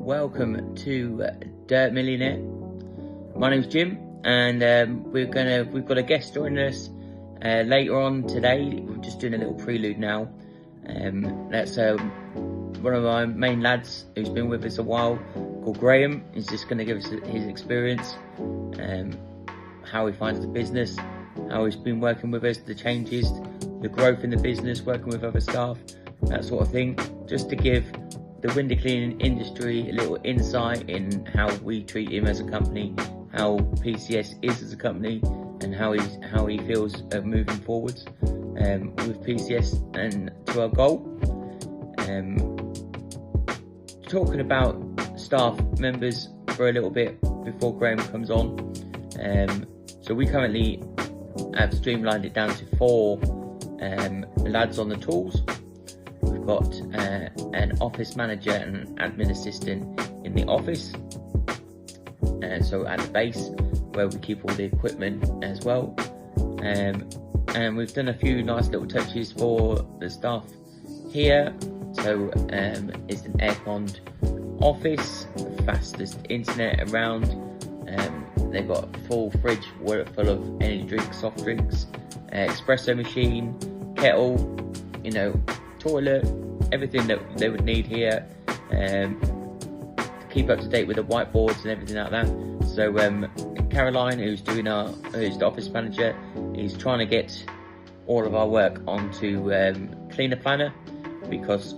welcome to Dirt Millionaire. My name's Jim, and we've got a guest joining us later on today. We're just doing a little prelude now. That's one of my main lads who's been with us a while, called Graham. He's just going to give us his experience, how he finds the business, how he's been working with us, the changes, the growth in the business, working with other staff, that sort of thing, just to give the window cleaning industry a little insight in how we treat him as a company, how PCS is as a company, and how he feels moving forwards with PCS and to our goal. Talking about staff members for a little bit before Graham comes on. So we currently have streamlined it down to 4 lads on the tools. We've got an office manager and an admin assistant in the office, so at the base where we keep all the equipment as well. And we've done a few nice little touches for the staff here. So it's an air-conned office, the fastest internet around. They've got a full fridge full of energy drinks, soft drinks, espresso machine, kettle, toilet, everything that they would need here, to keep up to date with the whiteboards and everything like that. So Caroline, who's the office manager, is trying to get all of our work onto Cleaner Planner, because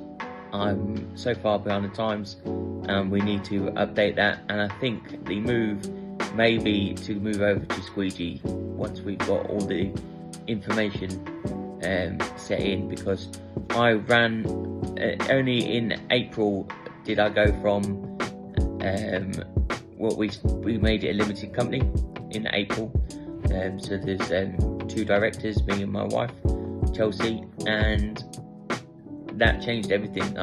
I'm so far behind the times and we need to update that. And I think the move may be to move over to Squeegee once we've got all the information set in, because I ran only in April did I go from we made it a limited company in April. So there's 2 directors, me and my wife Chelsea, and that changed everything.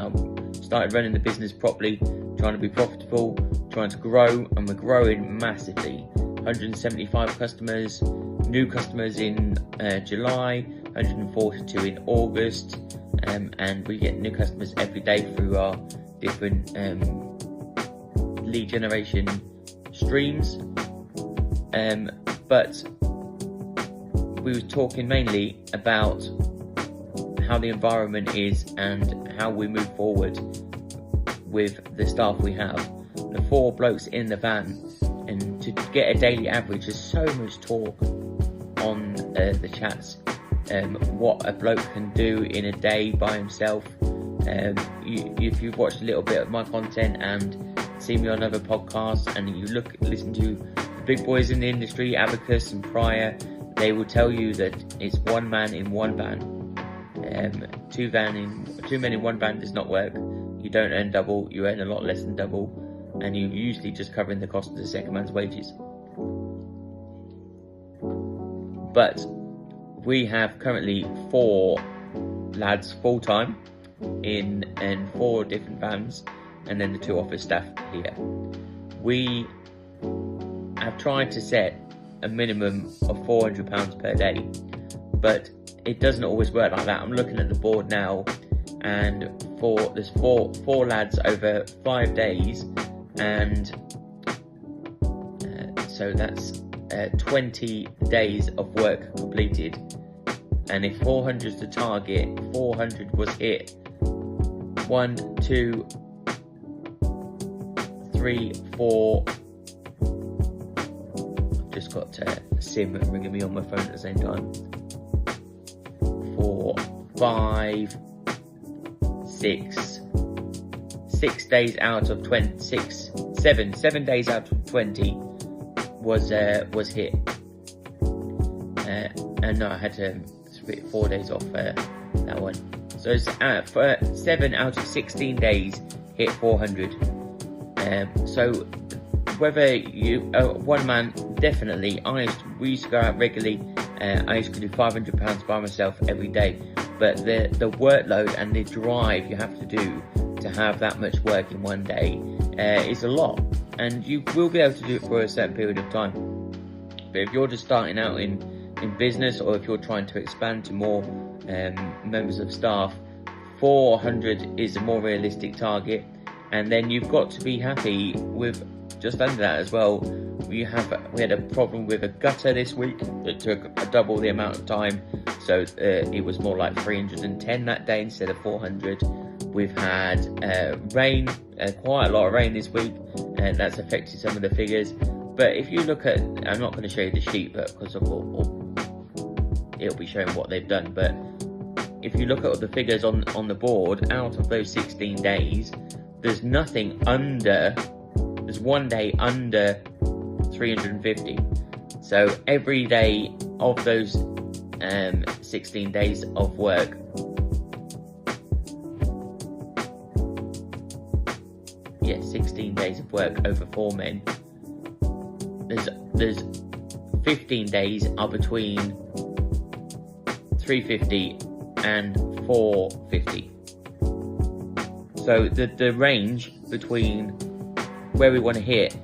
Started running the business properly, trying to be profitable, trying to grow, and we're growing massively. 175 customers, new customers in July, 142 in August, and we get new customers every day through our different lead generation streams. But we were talking mainly about how the environment is and how we move forward with the staff we have. The 4 blokes in the van, and to get a daily average, there's so much talk on the chats, what a bloke can do in a day by himself. If you've watched a little bit of my content and seen me on other podcasts, and you listen to the big boys in the industry, Abacus and Pryor, they will tell you that it's 1 man in 1 van. 2 men in 1 van does not work. You don't earn double, you earn a lot less than double, and you're usually just covering the cost of the second man's wages. But we have currently 4 lads full time in 4 different vans, and then the 2 office staff here. We have tried to set a minimum of £400 per day, but it doesn't always work like that. I'm looking at the board now, and there's four lads over 5 days, and so that's 20 days of work completed. And if 400 is the target, 400 was hit. 1, 2, 3, 4. I've just got Sim ringing me on my phone at the same time. 4, 5, 6. 6 days out of 26. 7 days out of 20 was hit. And no, I had to split 4 days off that one. So it's 7 out of 16 days hit 400. So whether you 1 man, definitely. We used to go out regularly. I used to do £500 by myself every day. But the workload and the drive you have to do to have that much work in 1 day is a lot, and you will be able to do it for a certain period of time. But if you're just starting out in business, or if you're trying to expand to more members of staff, 400 is a more realistic target. and then you've got to be happy with just under that as well. We had a problem with a gutter this week that took double the amount of time, so it was more like 310 that day instead of 400. We've had rain, quite a lot of rain this week, and that's affected some of the figures. But if you look at, I'm not going to show you the sheet, but because it'll be showing what they've done. But if you look at the figures on the board, out of those 16 days, there's nothing under. There's one day under 350. So every day of those 16 days of work, yeah, 16 days of work over 4 men. There's 15 days are between 350 and 450. So the range between where we want to hit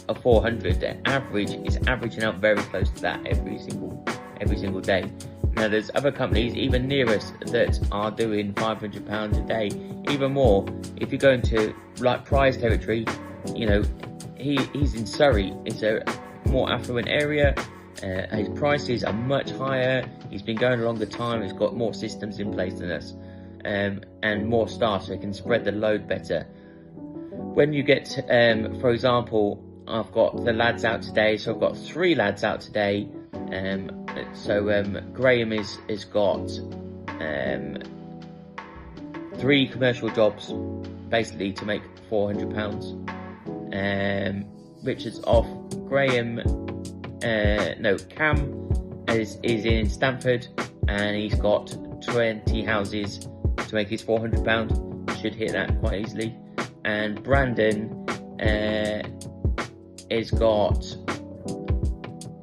a 400, the average is averaging out very close to that every single day. Now there's other companies even near us that are doing £500 a day, even more. If you go into like Prize territory, you know, he's in Surrey. It's a more affluent area. His prices are much higher. He's been going a longer time. He's got more systems in place than us, and more staff, so he can spread the load better. When you get, for example, I've got the lads out today, so I've got 3 lads out today. Graham has got 3 commercial jobs, basically to make £400. Richard's off. Cam is in Stamford, and he's got 20 houses to make his £400. Should hit that quite easily. And Brandon has got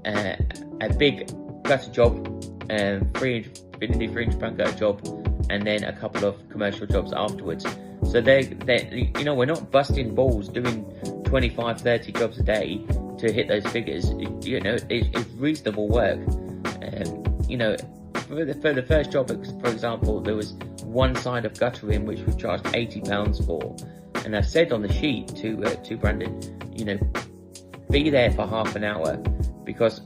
a big gutter job, £300 gutter job, and then a couple of commercial jobs afterwards. So they we're not busting balls doing 25, 30 jobs a day to hit those figures. It's reasonable work. For the first job, for example, there was one side of guttering which we charged £80 for, and I said on the sheet to Brandon, be there for half an hour, because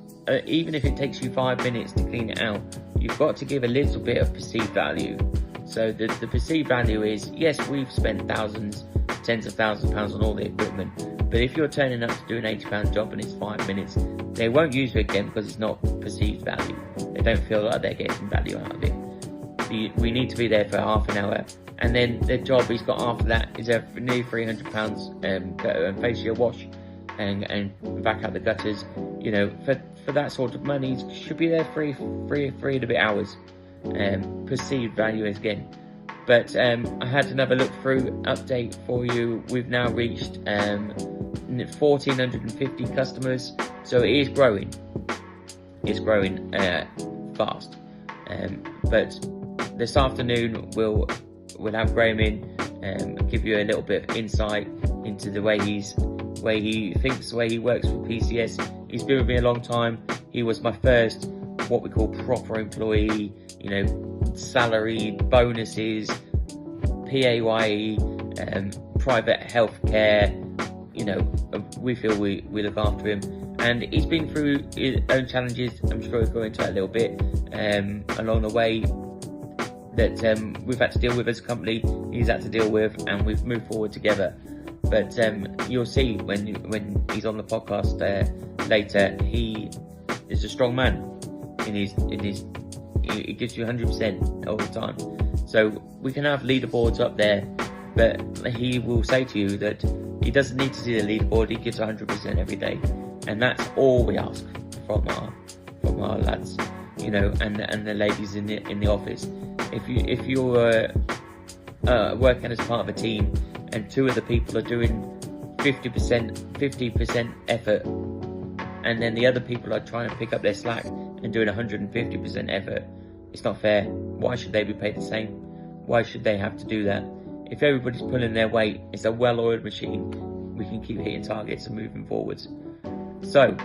even if it takes you 5 minutes to clean it out, you've got to give a little bit of perceived value. So the perceived value is, yes, we've spent thousands, tens of thousands of pounds on all the equipment, but if you're turning up to do an £80 job and it's 5 minutes, they won't use you again because it's not perceived value. They don't feel like they're getting value out of it. We need to be there for half an hour, and then the job he's got after that is a nearly £300 gutter and fascia wash and back out the gutters. For that sort of money, he should be there three and a bit hours. Perceived value again. But I had another look through update for you. We've now reached 1,450 customers, so it is growing. It's growing fast. But this afternoon we'll have Graham in, give you a little bit of insight into the way he thinks, the way he works with PCS. He's been with me a long time. He was my first, what we call proper employee, salaried, bonuses, PAYE, private healthcare. We feel we look after him, and he's been through his own challenges. I'm sure he'll go into that a little bit along the way that we've had to deal with as a company, he's had to deal with, and we've moved forward together. But you'll see when he's on the podcast later, he is a strong man. He gives you 100% all the time. So we can have leaderboards up there, but he will say to you that he doesn't need to see the leaderboard. He gives 100% every day, and that's all we ask from our lads, and the ladies in the office. If you're working as part of a team, and 2 of the people are doing 50% effort, and then the other people are trying to pick up their slack and doing 150% effort, it's not fair. Why should they be paid the same? Why should they have to do that? If everybody's pulling their weight, it's a well-oiled machine. We can keep hitting targets and moving forwards. So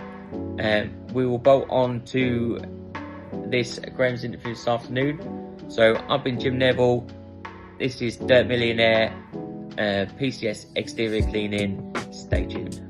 we will bolt on to this Graham's interview this afternoon. So I've been Jim Neville. This is Dirt Millionaire. PCS exterior cleaning. Stay tuned.